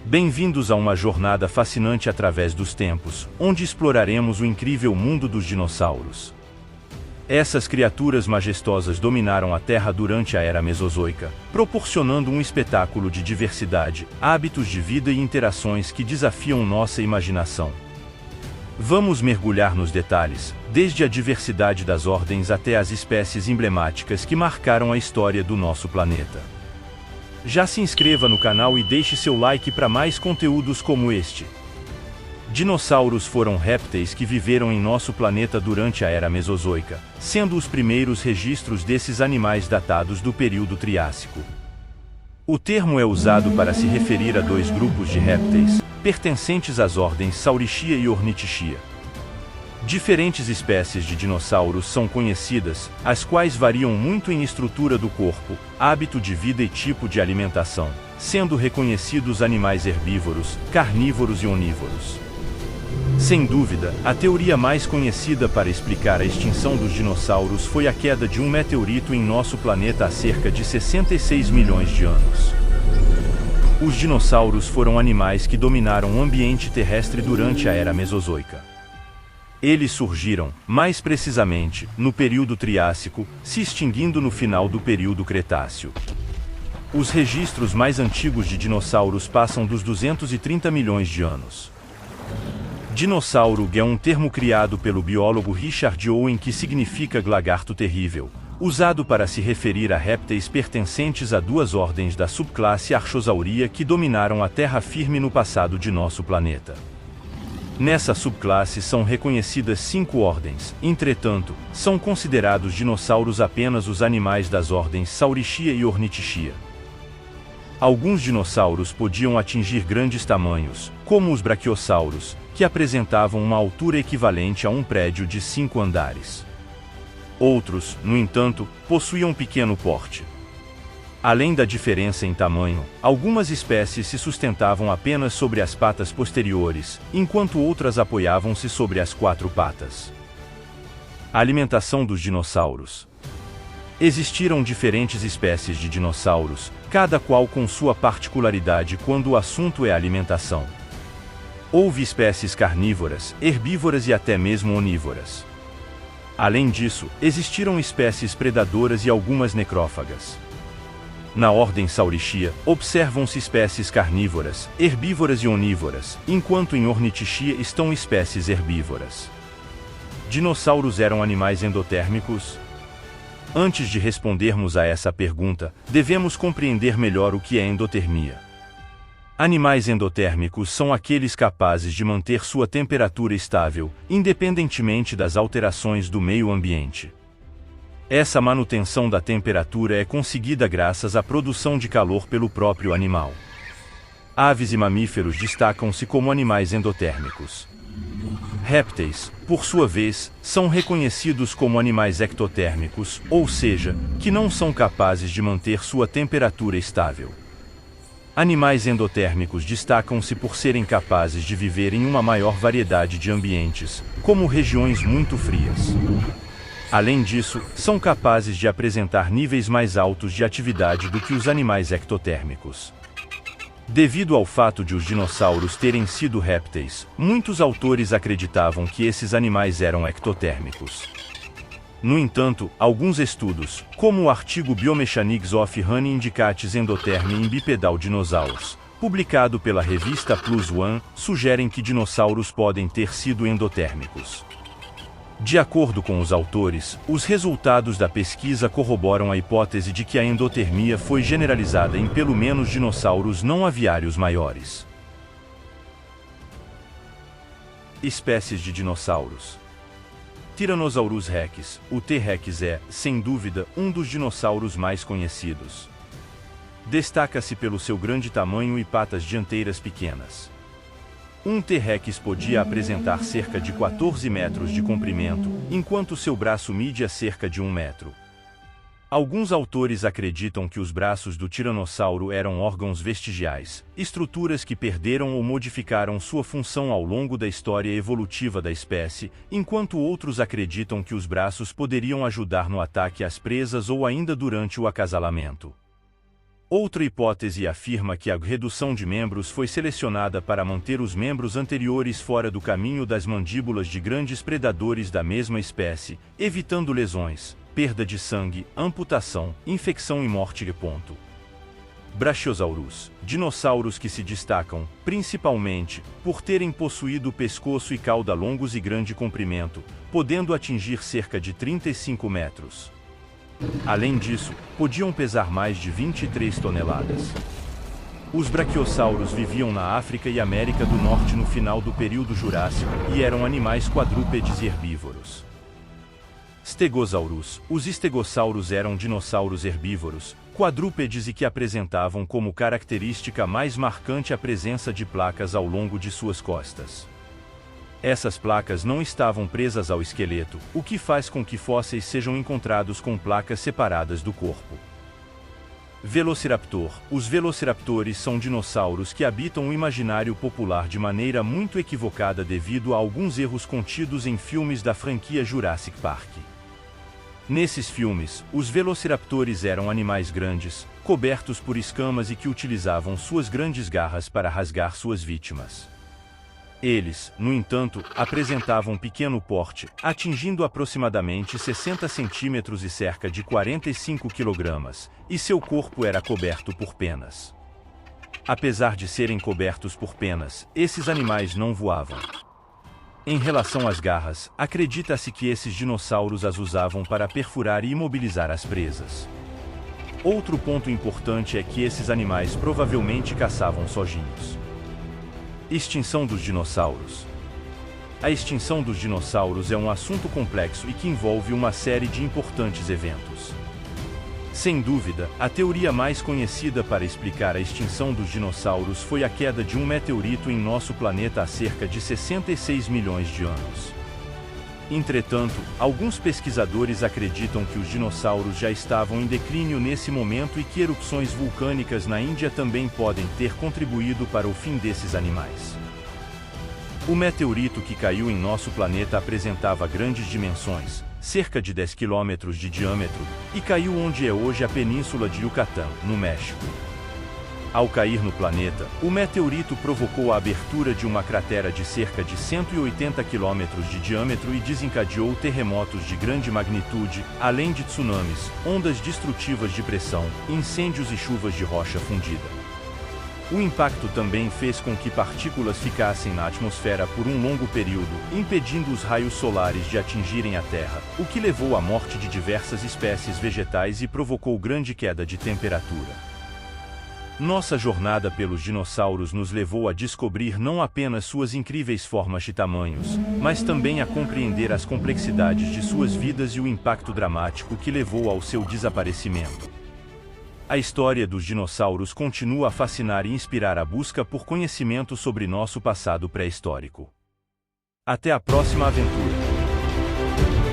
Bem-vindos a uma jornada fascinante através dos tempos, onde exploraremos o incrível mundo dos dinossauros. Essas criaturas majestosas dominaram a Terra durante a Era Mesozoica, proporcionando um espetáculo de diversidade, hábitos de vida e interações que desafiam nossa imaginação. Vamos mergulhar nos detalhes, desde a diversidade das ordens até as espécies emblemáticas que marcaram a história do nosso planeta. Já se inscreva no canal e deixe seu like para mais conteúdos como este. Dinossauros foram répteis que viveram em nosso planeta durante a Era Mesozoica, sendo os primeiros registros desses animais datados do período Triássico. O termo é usado para se referir a dois grupos de répteis, pertencentes às ordens Saurischia e Ornithischia. Diferentes espécies de dinossauros são conhecidas, as quais variam muito em estrutura do corpo, hábito de vida e tipo de alimentação, sendo reconhecidos animais herbívoros, carnívoros e onívoros. Sem dúvida, a teoria mais conhecida para explicar a extinção dos dinossauros foi a queda de um meteorito em nosso planeta há cerca de 66 milhões de anos. Os dinossauros foram animais que dominaram o ambiente terrestre durante a Era Mesozoica. Eles surgiram, mais precisamente, no período Triássico, se extinguindo no final do período Cretáceo. Os registros mais antigos de dinossauros passam dos 230 milhões de anos. Dinossauro é um termo criado pelo biólogo Richard Owen que significa lagarto terrível, usado para se referir a répteis pertencentes a duas ordens da subclasse Archosauridae que dominaram a terra firme no passado de nosso planeta. Nessa subclasse são reconhecidas 5 ordens, entretanto, são considerados dinossauros apenas os animais das ordens Saurischia e Ornithischia. Alguns dinossauros podiam atingir grandes tamanhos, como os braquiossauros, que apresentavam uma altura equivalente a um prédio de 5 andares. Outros, no entanto, possuíam pequeno porte. Além da diferença em tamanho, algumas espécies se sustentavam apenas sobre as patas posteriores, enquanto outras apoiavam-se sobre as 4 patas. A alimentação dos dinossauros. Existiram diferentes espécies de dinossauros, cada qual com sua particularidade quando o assunto é alimentação. Houve espécies carnívoras, herbívoras e até mesmo onívoras. Além disso, existiram espécies predadoras e algumas necrófagas. Na ordem Saurischia, observam-se espécies carnívoras, herbívoras e onívoras, enquanto em Ornithischia estão espécies herbívoras. Dinossauros eram animais endotérmicos? Antes de respondermos a essa pergunta, devemos compreender melhor o que é endotermia. Animais endotérmicos são aqueles capazes de manter sua temperatura estável, independentemente das alterações do meio ambiente. Essa manutenção da temperatura é conseguida graças à produção de calor pelo próprio animal. Aves e mamíferos destacam-se como animais endotérmicos. Répteis, por sua vez, são reconhecidos como animais ectotérmicos, ou seja, que não são capazes de manter sua temperatura estável. Animais endotérmicos destacam-se por serem capazes de viver em uma maior variedade de ambientes, como regiões muito frias. Além disso, são capazes de apresentar níveis mais altos de atividade do que os animais ectotérmicos. Devido ao fato de os dinossauros terem sido répteis, muitos autores acreditavam que esses animais eram ectotérmicos. No entanto, alguns estudos, como o artigo Biomechanics of Honey Indicates Endothermy in Bipedal Dinosaurs, publicado pela revista PLOS ONE, sugerem que dinossauros podem ter sido endotérmicos. De acordo com os autores, os resultados da pesquisa corroboram a hipótese de que a endotermia foi generalizada em pelo menos dinossauros não aviários maiores. Espécies de dinossauros. Tyrannosaurus rex, o T-Rex é, sem dúvida, um dos dinossauros mais conhecidos. Destaca-se pelo seu grande tamanho e patas dianteiras pequenas. Um T-Rex podia apresentar cerca de 14 metros de comprimento, enquanto seu braço media cerca de 1 metro. Alguns autores acreditam que os braços do tiranossauro eram órgãos vestigiais, estruturas que perderam ou modificaram sua função ao longo da história evolutiva da espécie, enquanto outros acreditam que os braços poderiam ajudar no ataque às presas ou ainda durante o acasalamento. Outra hipótese afirma que a redução de membros foi selecionada para manter os membros anteriores fora do caminho das mandíbulas de grandes predadores da mesma espécie, evitando lesões, perda de sangue, amputação, infecção e morte. Brachiosaurus, dinossauros que se destacam, principalmente, por terem possuído pescoço e cauda longos e grande comprimento, podendo atingir cerca de 35 metros. Além disso, podiam pesar mais de 23 toneladas. Os braquiossauros viviam na África e América do Norte no final do período Jurássico e eram animais quadrúpedes e herbívoros. Stegosaurus. Os estegossauros eram dinossauros herbívoros, quadrúpedes e que apresentavam como característica mais marcante a presença de placas ao longo de suas costas. Essas placas não estavam presas ao esqueleto, o que faz com que fósseis sejam encontrados com placas separadas do corpo. Velociraptor. Os velociraptores são dinossauros que habitam o imaginário popular de maneira muito equivocada devido a alguns erros contidos em filmes da franquia Jurassic Park. Nesses filmes, os velociraptores eram animais grandes, cobertos por escamas e que utilizavam suas grandes garras para rasgar suas vítimas. Eles, no entanto, apresentavam pequeno porte, atingindo aproximadamente 60 centímetros e cerca de 45 quilogramas, e seu corpo era coberto por penas. Apesar de serem cobertos por penas, esses animais não voavam. Em relação às garras, acredita-se que esses dinossauros as usavam para perfurar e imobilizar as presas. Outro ponto importante é que esses animais provavelmente caçavam sozinhos. Extinção dos dinossauros. A extinção dos dinossauros é um assunto complexo e que envolve uma série de importantes eventos. Sem dúvida, a teoria mais conhecida para explicar a extinção dos dinossauros foi a queda de um meteorito em nosso planeta há cerca de 66 milhões de anos. Entretanto, alguns pesquisadores acreditam que os dinossauros já estavam em declínio nesse momento e que erupções vulcânicas na Índia também podem ter contribuído para o fim desses animais. O meteorito que caiu em nosso planeta apresentava grandes dimensões, cerca de 10 km de diâmetro, e caiu onde é hoje a Península de Yucatán, no México. Ao cair no planeta, o meteorito provocou a abertura de uma cratera de cerca de 180 km de diâmetro e desencadeou terremotos de grande magnitude, além de tsunamis, ondas destrutivas de pressão, incêndios e chuvas de rocha fundida. O impacto também fez com que partículas ficassem na atmosfera por um longo período, impedindo os raios solares de atingirem a Terra, o que levou à morte de diversas espécies vegetais e provocou grande queda de temperatura. Nossa jornada pelos dinossauros nos levou a descobrir não apenas suas incríveis formas e tamanhos, mas também a compreender as complexidades de suas vidas e o impacto dramático que levou ao seu desaparecimento. A história dos dinossauros continua a fascinar e inspirar a busca por conhecimento sobre nosso passado pré-histórico. Até a próxima aventura!